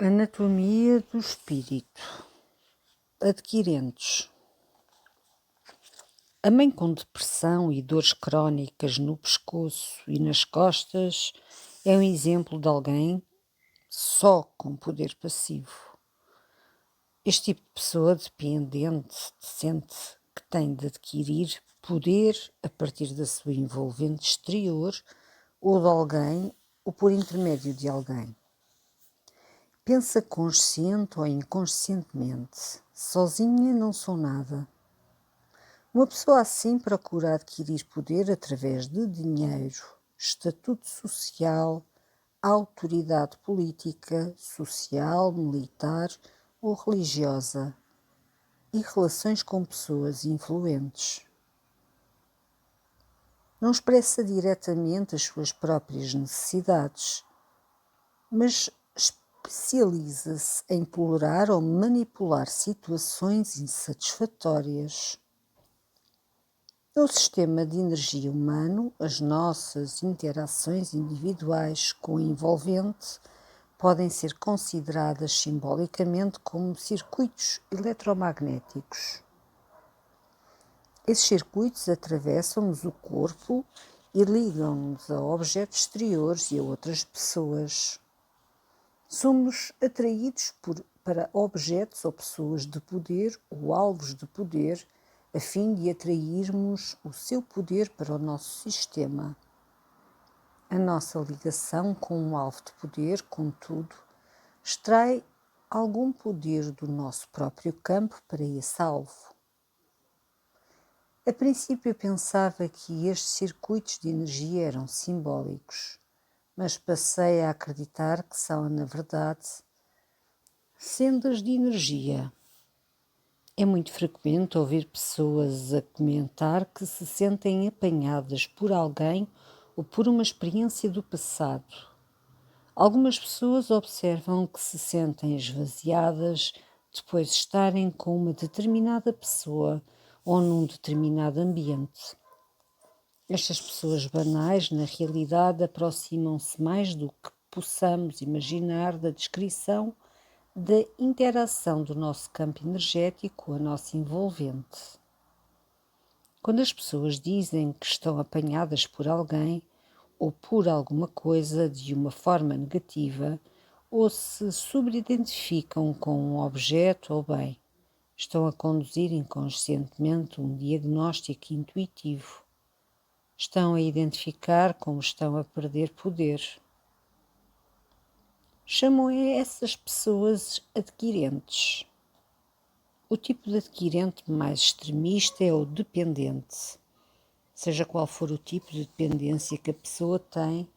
Anatomia do espírito. Adquirentes. A mãe com depressão e dores crónicas no pescoço e nas costas é um exemplo de alguém só com poder passivo. Este tipo de pessoa dependente sente que tem de adquirir poder a partir da sua envolvente exterior ou de alguém ou por intermédio de alguém. Pensa consciente ou inconscientemente, sozinha não sou nada. Uma pessoa assim procura adquirir poder através de dinheiro, estatuto social, autoridade política, social, militar ou religiosa e relações com pessoas influentes. Não expressa diretamente as suas próprias necessidades, mas especializa-se em tolerar ou manipular situações insatisfatórias. No sistema de energia humano, as nossas interações individuais com o envolvente podem ser consideradas simbolicamente como circuitos eletromagnéticos. Esses circuitos atravessam-nos o corpo e ligam-nos a objetos exteriores e a outras pessoas. Somos atraídos para objetos ou pessoas de poder ou alvos de poder, a fim de atrairmos o seu poder para o nosso sistema. A nossa ligação com um alvo de poder, contudo, extrai algum poder do nosso próprio campo para esse alvo. A princípio eu pensava que estes circuitos de energia eram simbólicos, mas passei a acreditar que são, na verdade, sendas de energia. É muito frequente ouvir pessoas a comentar que se sentem apanhadas por alguém ou por uma experiência do passado. Algumas pessoas observam que se sentem esvaziadas depois de estarem com uma determinada pessoa ou num determinado ambiente. Estas pessoas banais, na realidade, aproximam-se mais do que possamos imaginar da descrição da interação do nosso campo energético com a nossa envolvente. Quando as pessoas dizem que estão apanhadas por alguém ou por alguma coisa de uma forma negativa, ou se sobreidentificam com um objeto ou bem, estão a conduzir inconscientemente um diagnóstico intuitivo. Estão a identificar como estão a perder poder. Chamam a essas pessoas adquirentes. O tipo de adquirente mais extremista é o dependente. Seja qual for o tipo de dependência que a pessoa tem,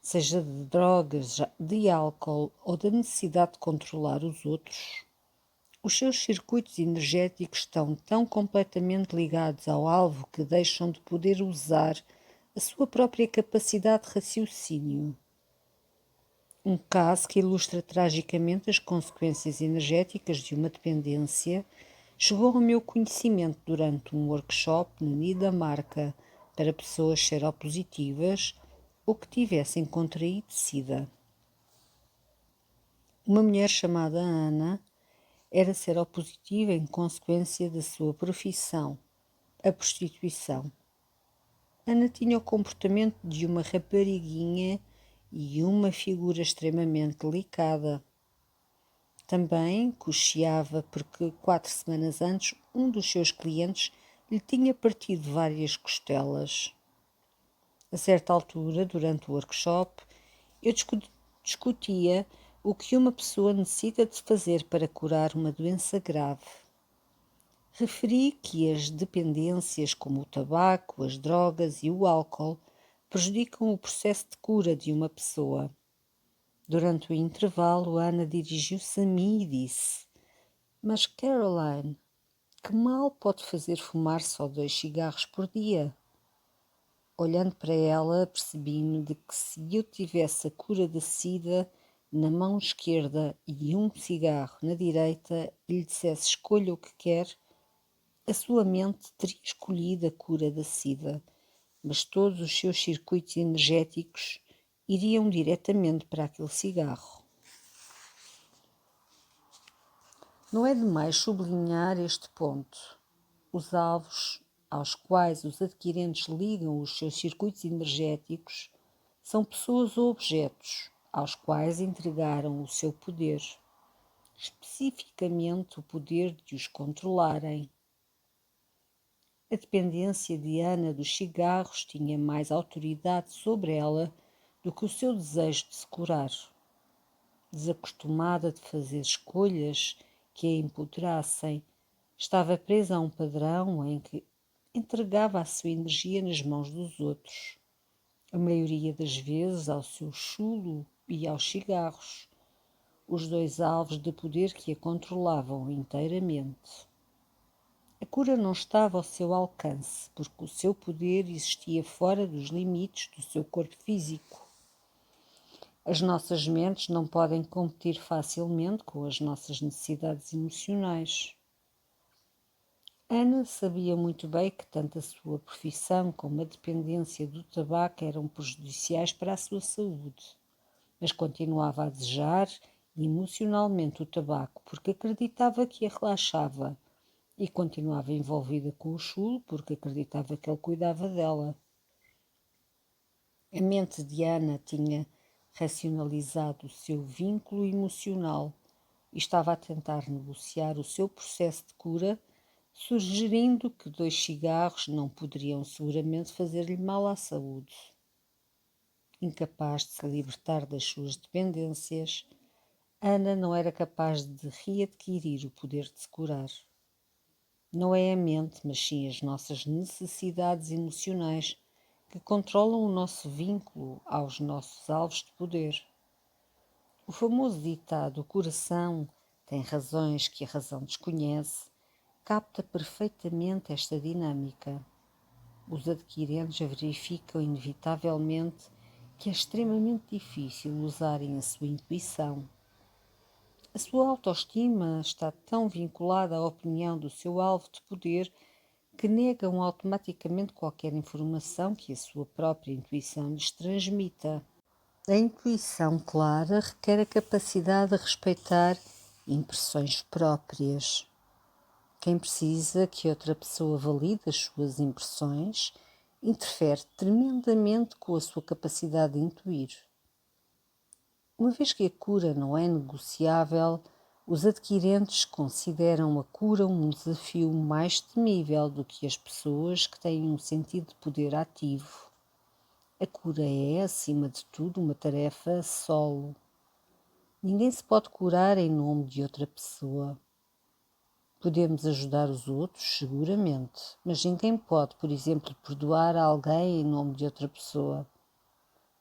seja de drogas, de álcool ou da necessidade de controlar os outros, os seus circuitos energéticos estão tão completamente ligados ao alvo que deixam de poder usar a sua própria capacidade de raciocínio. Um caso que ilustra tragicamente as consequências energéticas de uma dependência chegou ao meu conhecimento durante um workshop na Dinamarca para pessoas seropositivas ou que tivessem contraído SIDA. Uma mulher chamada Ana era seropositiva em consequência da sua profissão, a prostituição. Ana tinha o comportamento de uma rapariguinha e uma figura extremamente delicada. Também cocheava porque 4 semanas antes um dos seus clientes lhe tinha partido várias costelas. A certa altura, durante o workshop, eu discutia o que uma pessoa necessita de fazer para curar uma doença grave. Referi que as dependências como o tabaco, as drogas e o álcool prejudicam o processo de cura de uma pessoa. Durante o intervalo, Ana dirigiu-se a mim e disse: "Mas Caroline, que mal pode fazer fumar só 2 cigarros por dia?" Olhando para ela, percebi-me de que se eu tivesse a cura da SIDA na mão esquerda e um cigarro na direita e lhe dissesse escolha o que quer, a sua mente teria escolhido a cura da SIDA, mas todos os seus circuitos energéticos iriam diretamente para aquele cigarro. Não é demais sublinhar este ponto. Os alvos aos quais os adquirentes ligam os seus circuitos energéticos são pessoas ou objetos aos quais entregaram o seu poder, especificamente o poder de os controlarem. A dependência de Ana dos cigarros tinha mais autoridade sobre ela do que o seu desejo de se curar. Desacostumada de fazer escolhas que a empoderassem, estava presa a um padrão em que entregava a sua energia nas mãos dos outros, a maioria das vezes ao seu chulo e aos cigarros, os dois alvos de poder que a controlavam inteiramente. A cura não estava ao seu alcance, porque o seu poder existia fora dos limites do seu corpo físico. As nossas mentes não podem competir facilmente com as nossas necessidades emocionais. Ana sabia muito bem que tanto a sua profissão como a dependência do tabaco eram prejudiciais para a sua saúde, mas continuava a desejar emocionalmente o tabaco porque acreditava que a relaxava e continuava envolvida com o chulo porque acreditava que ele cuidava dela. A mente de Ana tinha racionalizado o seu vínculo emocional e estava a tentar negociar o seu processo de cura, sugerindo que 2 cigarros não poderiam seguramente fazer-lhe mal à saúde. Incapaz de se libertar das suas dependências, Ana não era capaz de readquirir o poder de se curar. Não é a mente, mas sim as nossas necessidades emocionais que controlam o nosso vínculo aos nossos alvos de poder. O famoso ditado "o coração tem razões que a razão desconhece" capta perfeitamente esta dinâmica. Os adquirentes verificam inevitavelmente que é extremamente difícil usarem a sua intuição. A sua autoestima está tão vinculada à opinião do seu alvo de poder que negam automaticamente qualquer informação que a sua própria intuição lhes transmita. A intuição clara requer a capacidade de respeitar impressões próprias. Quem precisa que outra pessoa valide as suas impressões interfere tremendamente com a sua capacidade de intuir. Uma vez que a cura não é negociável, os adquirentes consideram a cura um desafio mais temível do que as pessoas que têm um sentido de poder ativo. A cura é, acima de tudo, uma tarefa solo. Ninguém se pode curar em nome de outra pessoa. Podemos ajudar os outros, seguramente, mas ninguém pode, por exemplo, perdoar alguém em nome de outra pessoa.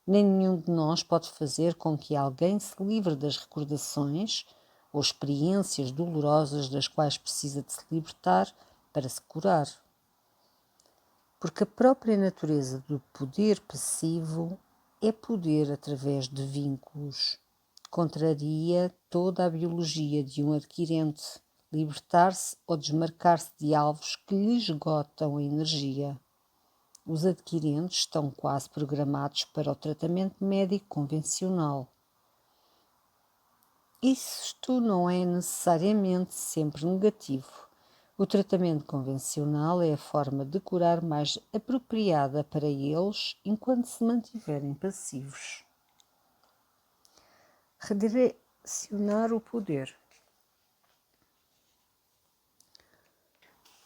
Nem nenhum de nós pode fazer com que alguém se livre das recordações ou experiências dolorosas das quais precisa de se libertar para se curar. Porque a própria natureza do poder passivo é poder através de vínculos. Contraria toda a biologia de um adquirente libertar-se ou desmarcar-se de alvos que lhe esgotam a energia. Os adquirentes estão quase programados para o tratamento médico convencional. Isto não é necessariamente sempre negativo. O tratamento convencional é a forma de curar mais apropriada para eles enquanto se mantiverem passivos. Redirecionar o poder.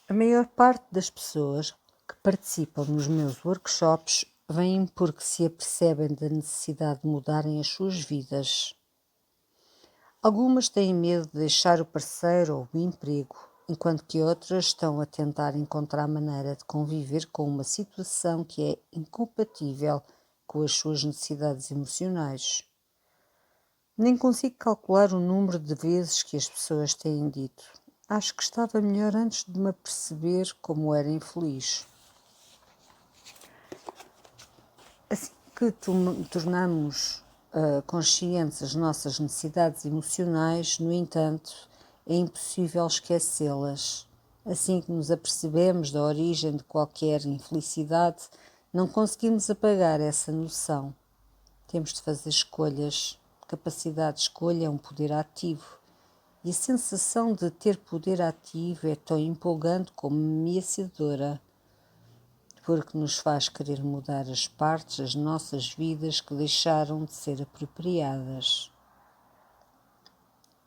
A maior parte das pessoas que participam nos meus workshops vêm porque se apercebem da necessidade de mudarem as suas vidas. Algumas têm medo de deixar o parceiro ou o emprego, enquanto que outras estão a tentar encontrar maneira de conviver com uma situação que é incompatível com as suas necessidades emocionais. Nem consigo calcular o número de vezes que as pessoas têm dito: acho que estava melhor antes de me aperceber como era infeliz. Assim que tornamos conscientes as nossas necessidades emocionais, no entanto, é impossível esquecê-las. Assim que nos apercebemos da origem de qualquer infelicidade, não conseguimos apagar essa noção. Temos de fazer escolhas. Capacidade de escolha é um poder ativo. e a sensação de ter poder ativo é tão empolgante como ameaçadora, porque nos faz querer mudar as partes das nossas vidas que deixaram de ser apropriadas.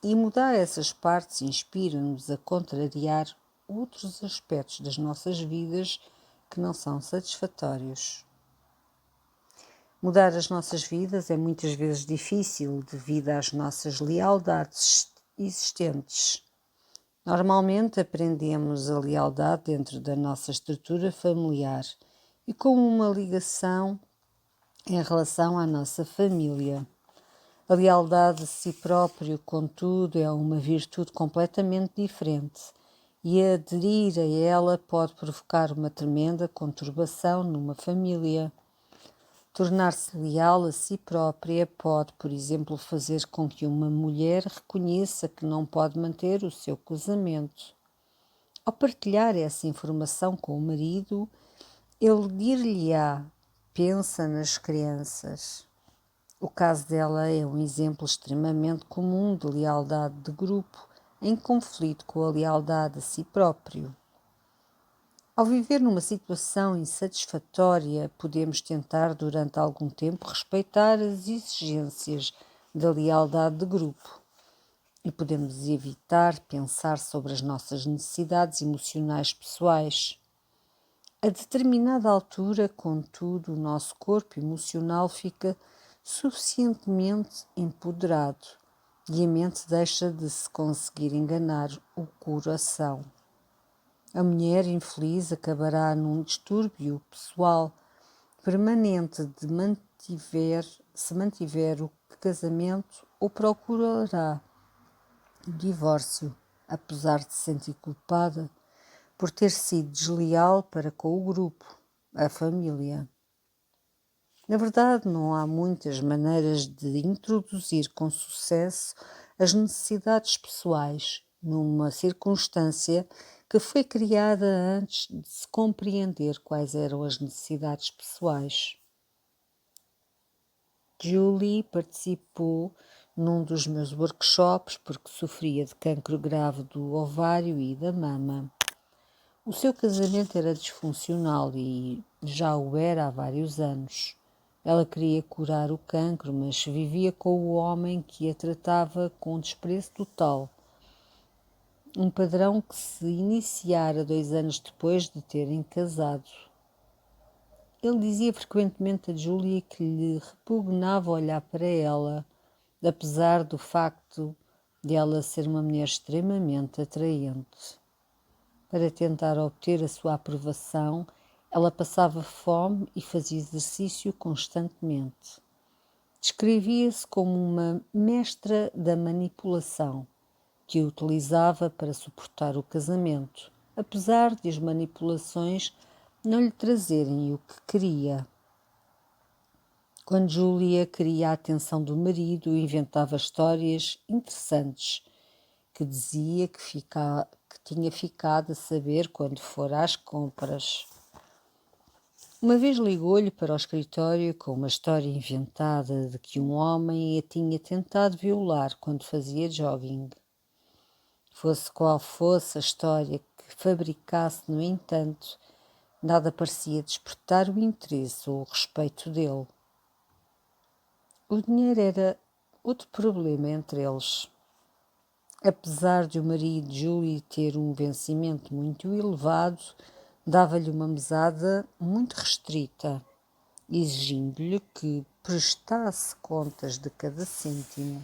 E mudar essas partes inspira-nos a contrariar outros aspectos das nossas vidas que não são satisfatórios. Mudar as nossas vidas é muitas vezes difícil devido às nossas lealdades existentes. Normalmente aprendemos a lealdade dentro da nossa estrutura familiar e como uma ligação em relação à nossa família. A lealdade a si próprio, contudo, é uma virtude completamente diferente e aderir a ela pode provocar uma tremenda conturbação numa família. Tornar-se leal a si própria pode, por exemplo, fazer com que uma mulher reconheça que não pode manter o seu casamento. Ao partilhar essa informação com o marido, ele dir-lhe-á: pensa nas crianças. O caso dela é um exemplo extremamente comum de lealdade de grupo em conflito com a lealdade a si próprio. Ao viver numa situação insatisfatória, podemos tentar durante algum tempo respeitar as exigências da lealdade de grupo e podemos evitar pensar sobre as nossas necessidades emocionais pessoais. A determinada altura, contudo, o nosso corpo emocional fica suficientemente empoderado e a mente deixa de se conseguir enganar o coração. A mulher infeliz acabará num distúrbio pessoal permanente se mantiver o casamento ou procurará o divórcio, apesar de se sentir culpada por ter sido desleal para com o grupo, a família. Na verdade, não há muitas maneiras de introduzir com sucesso as necessidades pessoais numa circunstância que foi criada antes de se compreender quais eram as necessidades pessoais. Julie participou num dos meus workshops porque sofria de cancro grave do ovário e da mama. O seu casamento era disfuncional e já o era há vários anos. Ela queria curar o cancro, mas vivia com o homem que a tratava com desprezo total. Um padrão que se iniciara 2 anos depois de terem casado. Ele dizia frequentemente a Julia que lhe repugnava olhar para ela, apesar do facto de ela ser uma mulher extremamente atraente. Para tentar obter a sua aprovação, ela passava fome e fazia exercício constantemente. Descrevia-se como uma mestra da manipulação, que utilizava para suportar o casamento, apesar de as manipulações não lhe trazerem o que queria. Quando Julia queria a atenção do marido, inventava histórias interessantes, que dizia que tinha ficado a saber quando fora às compras. Uma vez ligou-lhe para o escritório com uma história inventada de que um homem a tinha tentado violar quando fazia jogging. Fosse qual fosse a história que fabricasse, no entanto, nada parecia despertar o interesse ou o respeito dele. O dinheiro era outro problema entre eles. Apesar de o marido de Julie ter um vencimento muito elevado, dava-lhe uma mesada muito restrita, exigindo-lhe que prestasse contas de cada cêntimo.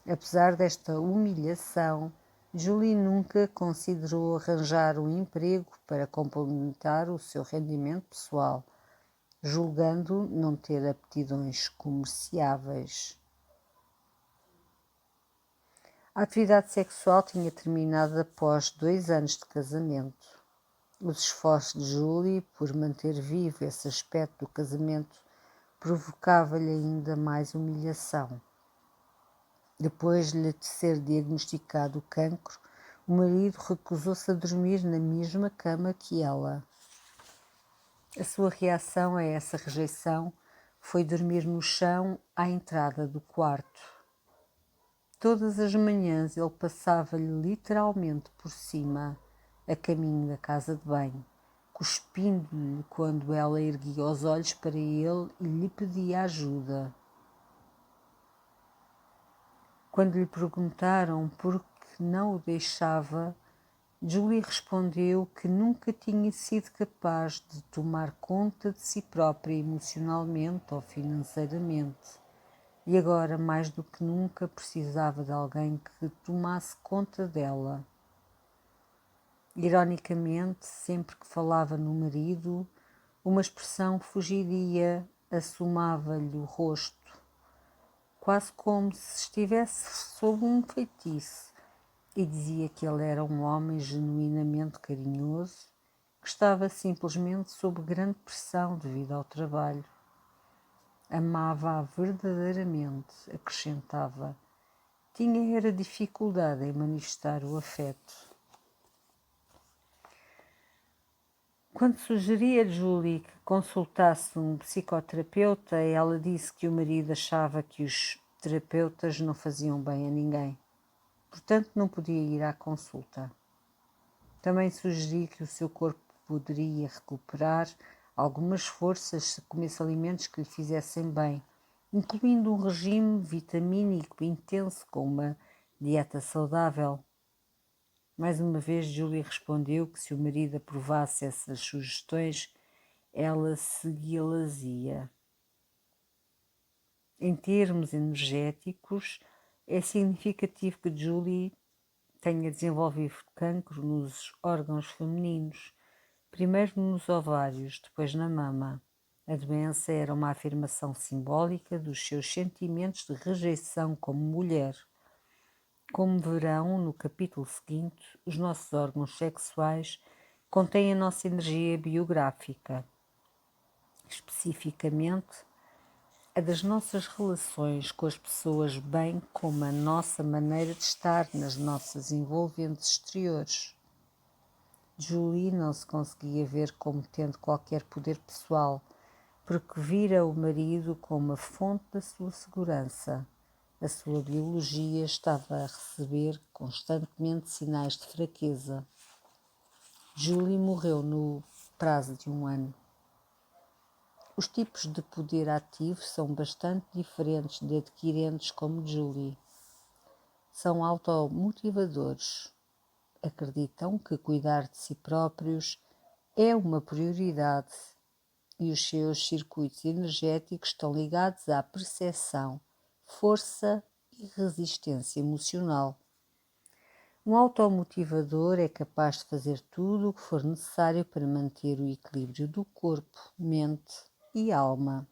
Apesar desta humilhação, Julie nunca considerou arranjar um emprego para complementar o seu rendimento pessoal, julgando não ter aptidões comerciáveis. A atividade sexual tinha terminado após 2 anos de casamento. Os esforços de Julie por manter vivo esse aspecto do casamento provocava-lhe ainda mais humilhação. Depois de lhe ser diagnosticado o cancro, o marido recusou-se a dormir na mesma cama que ela. A sua reação a essa rejeição foi dormir no chão à entrada do quarto. Todas as manhãs ele passava-lhe literalmente por cima, a caminho da casa de banho, cuspindo-lhe quando ela erguia os olhos para ele e lhe pedia ajuda. Quando lhe perguntaram por que não o deixava, Julie respondeu que nunca tinha sido capaz de tomar conta de si própria emocionalmente ou financeiramente. E agora, mais do que nunca, precisava de alguém que tomasse conta dela. Ironicamente, sempre que falava no marido, uma expressão fugidia, assomava-lhe o rosto, quase como se estivesse sob um feitiço, e dizia que ele era um homem genuinamente carinhoso, que estava simplesmente sob grande pressão devido ao trabalho. Amava-a verdadeiramente, acrescentava. Tinha era dificuldade em manifestar o afeto. Quando sugeri a Julie que consultasse um psicoterapeuta, ela disse que o marido achava que os terapeutas não faziam bem a ninguém, portanto não podia ir à consulta. Também sugeri que o seu corpo poderia recuperar algumas forças se comesse alimentos que lhe fizessem bem, incluindo um regime vitamínico intenso com uma dieta saudável. Mais uma vez, Julie respondeu que se o marido aprovasse essas sugestões, ela segui-las-ia. Em termos energéticos, é significativo que Julie tenha desenvolvido cancro nos órgãos femininos, primeiro nos ovários, depois na mama. A doença era uma afirmação simbólica dos seus sentimentos de rejeição como mulher. Como verão, no capítulo seguinte, os nossos órgãos sexuais contêm a nossa energia biográfica, especificamente a das nossas relações com as pessoas, bem como a nossa maneira de estar nas nossas envolventes exteriores. Julie não se conseguia ver como tendo qualquer poder pessoal, porque vira o marido como a fonte da sua segurança. A sua biologia estava a receber constantemente sinais de fraqueza. Julie morreu no prazo de 1 ano. Os tipos de poder ativo são bastante diferentes de adquirentes como Julie. São automotivadores. Acreditam que cuidar de si próprios é uma prioridade e os seus circuitos energéticos estão ligados à percepção, força e resistência emocional. Um automotivador é capaz de fazer tudo o que for necessário para manter o equilíbrio do corpo, mente e alma.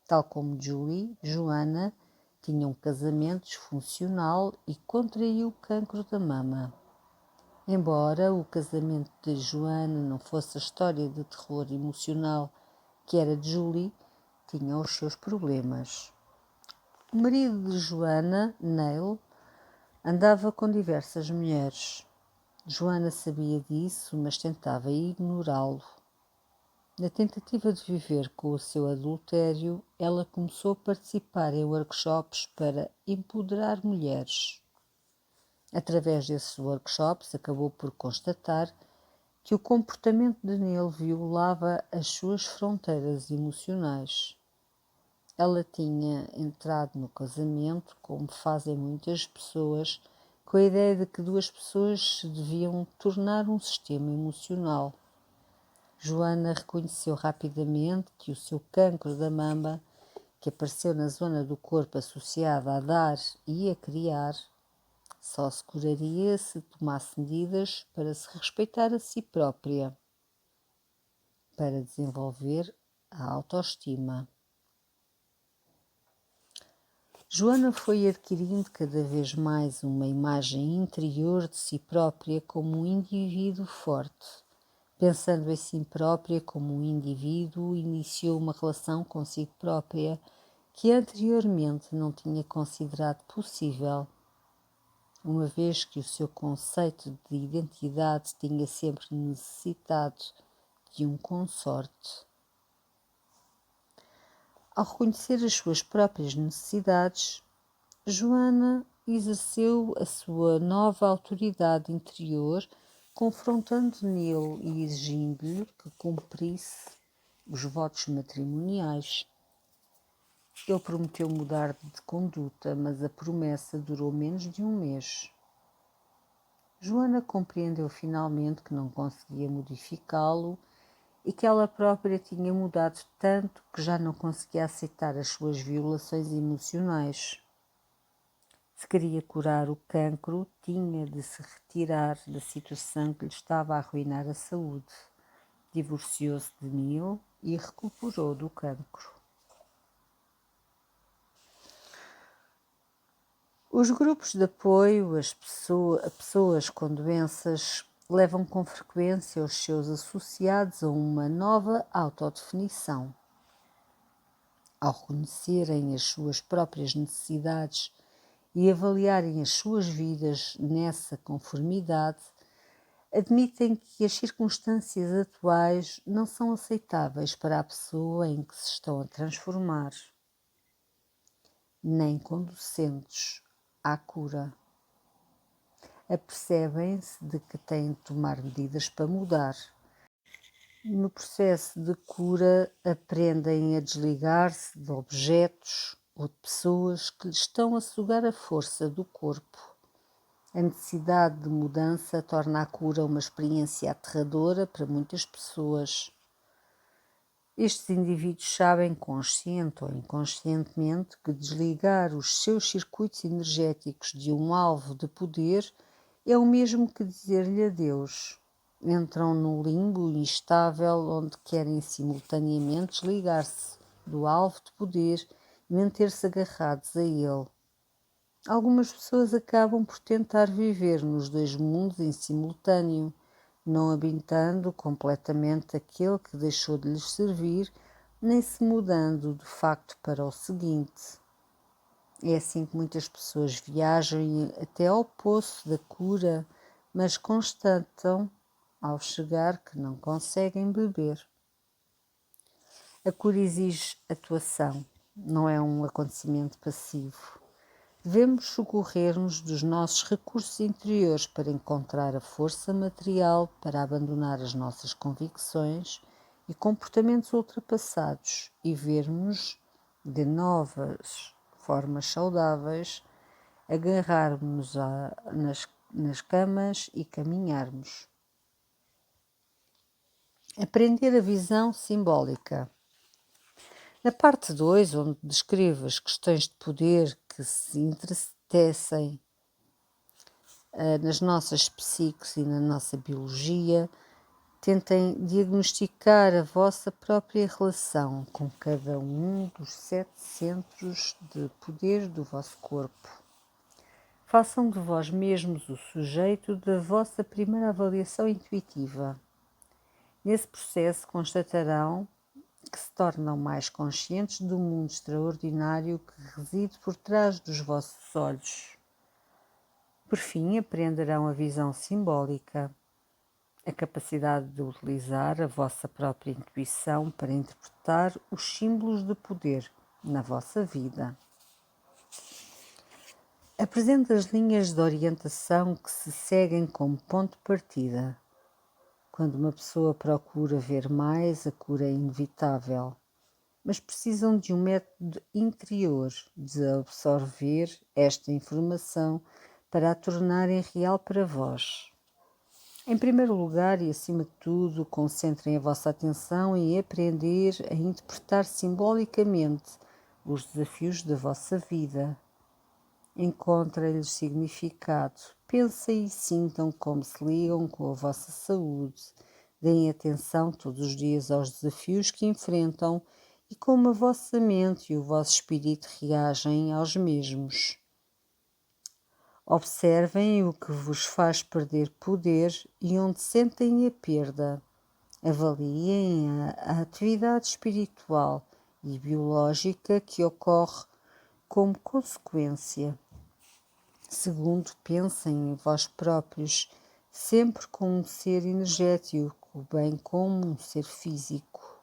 Tal como Julie, Joana tinha um casamento disfuncional e contraiu o cancro da mama. Embora o casamento de Joana não fosse a história de terror emocional que era de Julie, tinha os seus problemas. O marido de Joana, Neil, andava com diversas mulheres. Joana sabia disso, mas tentava ignorá-lo. Na tentativa de viver com o seu adultério, ela começou a participar em workshops para empoderar mulheres. Através desses workshops, acabou por constatar que o comportamento de Neil violava as suas fronteiras emocionais. Ela tinha entrado no casamento, como fazem muitas pessoas, com a ideia de que duas pessoas se deviam tornar um sistema emocional. Joana reconheceu rapidamente que o seu cancro da mama, que apareceu na zona do corpo associada a dar e a criar, só se curaria se tomasse medidas para se respeitar a si própria, para desenvolver a autoestima. Joana foi adquirindo cada vez mais uma imagem interior de si própria como um indivíduo forte. Pensando em si própria como um indivíduo, iniciou uma relação consigo própria que anteriormente não tinha considerado possível, uma vez que o seu conceito de identidade tinha sempre necessitado de um consorte. Ao reconhecer as suas próprias necessidades, Joana exerceu a sua nova autoridade interior, confrontando Neil e exigindo-lhe que cumprisse os votos matrimoniais. Ele prometeu mudar de conduta, mas a promessa durou menos de um mês. Joana compreendeu finalmente que não conseguia modificá-lo e que ela própria tinha mudado tanto que já não conseguia aceitar as suas violações emocionais. Se queria curar o cancro, tinha de se retirar da situação que lhe estava a arruinar a saúde. Divorciou-se de Neil e recuperou do cancro. Os grupos de apoio a pessoas com doenças levam com frequência os seus associados a uma nova autodefinição. Ao reconhecerem as suas próprias necessidades e avaliarem as suas vidas nessa conformidade, admitem que as circunstâncias atuais não são aceitáveis para a pessoa em que se estão a transformar, nem conducentes à cura. Apercebem-se de que têm de tomar medidas para mudar. No processo de cura, aprendem a desligar-se de objetos ou de pessoas que lhes estão a sugar a força do corpo. A necessidade de mudança torna a cura uma experiência aterradora para muitas pessoas. Estes indivíduos sabem, consciente ou inconscientemente, que desligar os seus circuitos energéticos de um alvo de poder é o mesmo que dizer-lhe adeus. Entram num limbo instável onde querem simultaneamente desligar-se do alvo de poder e manter-se agarrados a ele. Algumas pessoas acabam por tentar viver nos dois mundos em simultâneo, não habitando completamente aquele que deixou de lhes servir, nem se mudando de facto para o seguinte. É assim que muitas pessoas viajam até ao poço da cura, mas constatam, ao chegar, que não conseguem beber. A cura exige atuação, não é um acontecimento passivo. Devemos socorrer-nos dos nossos recursos interiores para encontrar a força material para abandonar as nossas convicções e comportamentos ultrapassados e vermos de novas formas saudáveis, agarrarmos nas camas e caminharmos. Aprender a visão simbólica. Na parte 2, onde descrevo as questões de poder que se entretecem nas nossas psiques e na nossa biologia, tentem diagnosticar a vossa própria relação com cada um dos 7 centros de poder do vosso corpo. Façam de vós mesmos o sujeito da vossa primeira avaliação intuitiva. Nesse processo constatarão que se tornam mais conscientes do mundo extraordinário que reside por trás dos vossos olhos. Por fim, aprenderão a visão simbólica, a capacidade de utilizar a vossa própria intuição para interpretar os símbolos de poder na vossa vida. Apresente as linhas de orientação que se seguem como ponto de partida. Quando uma pessoa procura ver mais, a cura é inevitável, mas precisam de um método interior de absorver esta informação para a tornarem real para vós. Em primeiro lugar e acima de tudo, concentrem a vossa atenção em aprender a interpretar simbolicamente os desafios da vossa vida. Encontrem-lhes significado, pensem e sintam como se ligam com a vossa saúde, deem atenção todos os dias aos desafios que enfrentam e como a vossa mente e o vosso espírito reagem aos mesmos. Observem o que vos faz perder poder e onde sentem a perda. Avaliem a atividade espiritual e biológica que ocorre como consequência. Segundo, pensem em vós próprios, sempre como um ser energético, bem como um ser físico.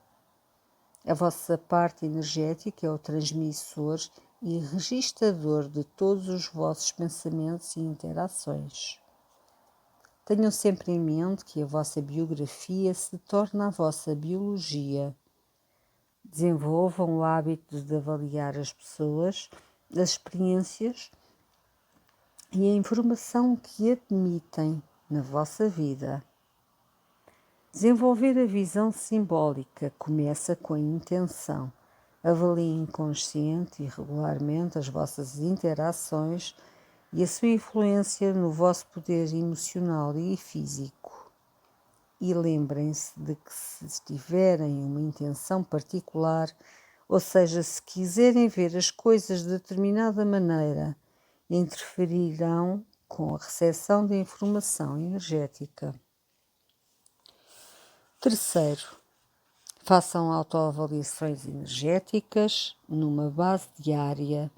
A vossa parte energética é o transmissor e registrador de todos os vossos pensamentos e interações. Tenham sempre em mente que a vossa biografia se torna a vossa biologia. Desenvolvam o hábito de avaliar as pessoas, as experiências e a informação que admitem na vossa vida. Desenvolver a visão simbólica começa com a intenção. Avaliem consciente e regularmente as vossas interações e a sua influência no vosso poder emocional e físico. E lembrem-se de que se tiverem uma intenção particular, ou seja, se quiserem ver as coisas de determinada maneira, interferirão com a recepção da informação energética. Terceiro, façam autoavaliações energéticas numa base diária.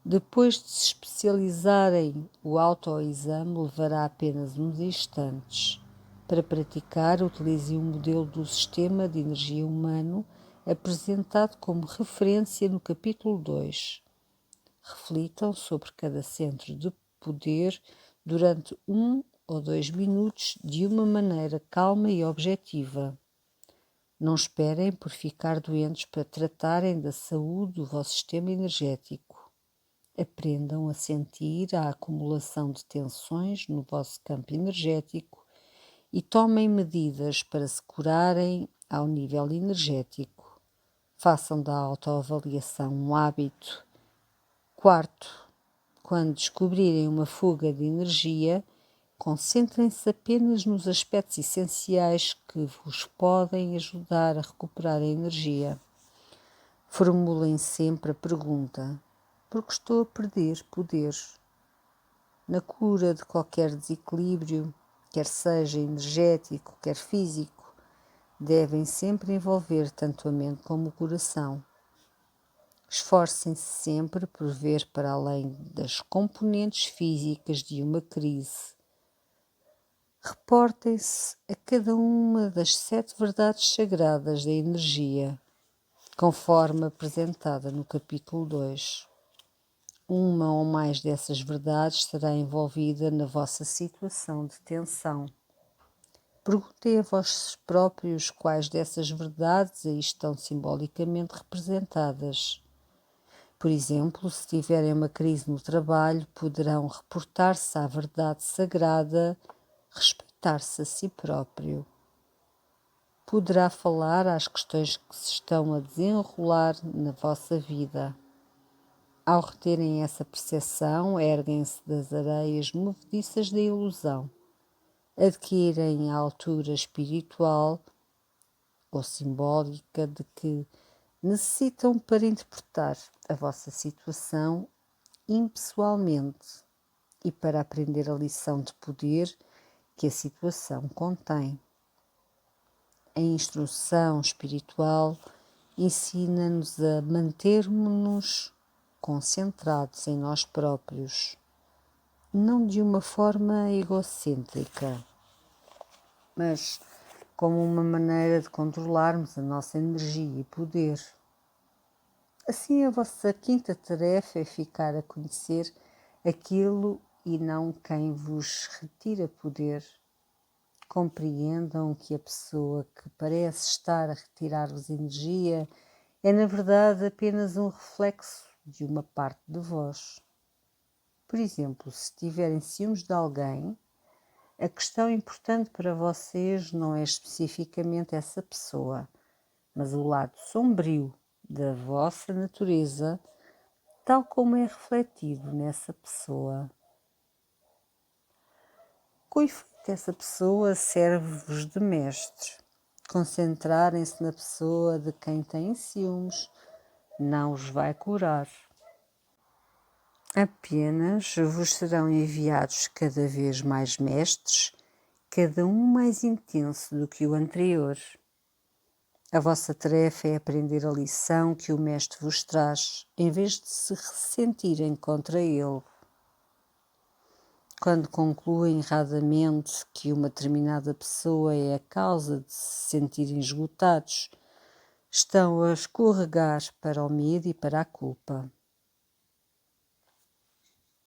Depois de se especializarem, o autoexame levará apenas uns instantes. Para praticar, utilize um modelo do sistema de energia humano apresentado como referência no capítulo 2. Reflitam sobre cada centro de poder durante 1 ou 2 minutos de uma maneira calma e objetiva. Não esperem por ficar doentes para tratarem da saúde do vosso sistema energético. Aprendam a sentir a acumulação de tensões no vosso campo energético e tomem medidas para se curarem ao nível energético. Façam da autoavaliação um hábito. Quarto, quando descobrirem uma fuga de energia, concentrem-se apenas nos aspectos essenciais que vos podem ajudar a recuperar a energia. Formulem sempre a pergunta: por que estou a perder poder? Na cura de qualquer desequilíbrio, quer seja energético, quer físico, devem sempre envolver tanto a mente como o coração. Esforcem-se sempre por ver para além das componentes físicas de uma crise. Reportem-se a cada uma das 7 verdades sagradas da energia, conforme apresentada no capítulo 2. Uma ou mais dessas verdades será envolvida na vossa situação de tensão. Perguntem a vós próprios quais dessas verdades aí estão simbolicamente representadas. Por exemplo, se tiverem uma crise no trabalho, poderão reportar-se à verdade sagrada, respeitar-se a si próprio. Poderá falar às questões que se estão a desenrolar na vossa vida. Ao reterem essa percepção, erguem-se das areias movediças da ilusão. Adquirem a altura espiritual ou simbólica de que necessitam para interpretar a vossa situação impessoalmente e para aprender a lição de poder que a situação contém. A instrução espiritual ensina-nos a mantermos-nos concentrados em nós próprios, não de uma forma egocêntrica, mas como uma maneira de controlarmos a nossa energia e poder. Assim, a vossa quinta tarefa é ficar a conhecer aquilo e não quem vos retira poder. Compreendam que a pessoa que parece estar a retirar-vos energia é, na verdade, apenas um reflexo de uma parte de vós. Por exemplo, se tiverem ciúmes de alguém, a questão importante para vocês não é especificamente essa pessoa, mas o lado sombrio da vossa natureza, tal como é refletido nessa pessoa. Com efeito, essa pessoa serve-vos de mestre. Concentrarem-se na pessoa de quem têm ciúmes não os vai curar. Apenas vos serão enviados cada vez mais mestres, cada um mais intenso do que o anterior. A vossa tarefa é aprender a lição que o mestre vos traz, em vez de se ressentirem contra ele. Quando concluem erradamente que uma determinada pessoa é a causa de se sentirem esgotados, estão a escorregar para o medo e para a culpa.